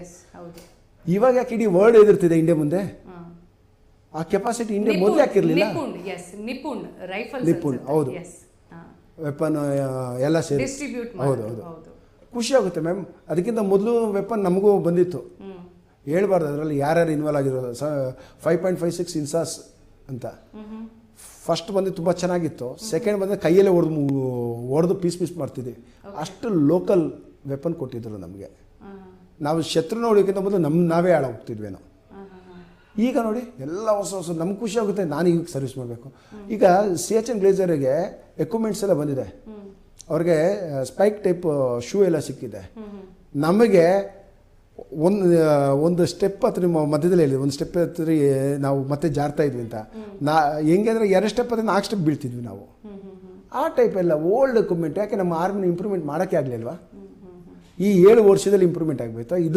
S ಹೌದು. ಇವಾಗ ಯಾಕೆ ಇಡೀ ವರ್ಲ್ಡ್ ಎದುರ್ತಿದೆ ಇಂಡಿಯಾ ಮುಂದೆ? ಆ ಕೆಪಾಸಿಟಿ ಇಂಡಿಯಾ ಮೊದಲು ಯಾಕಿರಲಿಲ್ಲ? ನಿಪುಣ್ ರೈಫಲ್ಸ್ ನಿಪುಣ್ ಹೌದು, ವೆಪನ್ ಎಲ್ಲ ಸೇರಿ. ಹೌದು ಹೌದು, ಖುಷಿ ಆಗುತ್ತೆ ಮ್ಯಾಮ್. ಅದಕ್ಕಿಂತ ಮೊದಲು ವೆಪನ್ ನಮಗೂ ಬಂದಿತ್ತು, ಹೇಳ್ಬಾರ್ದು ಅದರಲ್ಲಿ ಯಾರ್ಯಾರು ಇನ್ವಾಲ್ವ್ ಆಗಿರೋದು. 5.56 ಇನ್ಸಾಸ್ ಅಂತ ಫಸ್ಟ್ ಬಂದು ತುಂಬ ಚೆನ್ನಾಗಿತ್ತು. ಸೆಕೆಂಡ್ ಬಂದರೆ ಕೈಯಲ್ಲೇ ಹೊಡೆದು ಪೀಸ್ ಮಾಡ್ತಿದ್ವಿ. ಅಷ್ಟು ಲೋಕಲ್ ವೆಪನ್ ಕೊಟ್ಟಿದ್ರು ನಮಗೆ. ನಾವು ಶತ್ರು ನೋಡೋಕ್ಕಿಂತ ಮೊದಲು ನಾವೇ ಹೋಗ್ತಿದ್ವೇನೋ. ಈಗ ನೋಡಿ ಎಲ್ಲ ಹೊಸ ನಮ್ಗೆ ಖುಷಿ ಆಗುತ್ತೆ. ನಾನು ಈಗ ಸರ್ವಿಸ್ ಮಾಡಬೇಕು. ಈಗ CHN ಗ್ಲೇಸರಿಗೆ ಎಕ್ವಿಪ್ಮೆಂಟ್ಸ್ ಎಲ್ಲ ಬಂದಿದೆ, ಅವ್ರಿಗೆ ಸ್ಪೈಕ್ ಟೈಪ್ ಶೂ ಎಲ್ಲ ಸಿಕ್ಕಿದೆ. ನಮಗೆ ಒಂದು ಸ್ಟೆಪ್ ಹತ್ರ ನಿಮ್ಮ ಮಧ್ಯದಲ್ಲಿ ಹೇಳಿ, ಒಂದು ಸ್ಟೆಪ್ ಹತ್ರ ನಾವು ಮತ್ತೆ ಜಾರ್ತಾ ಇದ್ವಿ ಅಂತ. ಹೆಂಗೆ ಅಂದರೆ 2 ಸ್ಟೆಪ್ ಹತ್ರ 4 ಸ್ಟೆಪ್ ಬೀಳ್ತಿದ್ವಿ ನಾವು. ಆ ಟೈಪ್ ಎಲ್ಲ ಓಲ್ಡ್ ಎಕ್ವಿಪ್ಮೆಂಟ್. ಯಾಕೆ ನಮ್ಮ ಆರ್ಮಿನ ಇಂಪ್ರೂವ್ಮೆಂಟ್ ಮಾಡೋಕ್ಕೆ ಆಗಲಿಲ್ವಾ? ಈ 7 ವರ್ಷದಲ್ಲಿ ಇಂಪ್ರೂವ್ಮೆಂಟ್ ಆಗಬೇಕಾ? ಇದು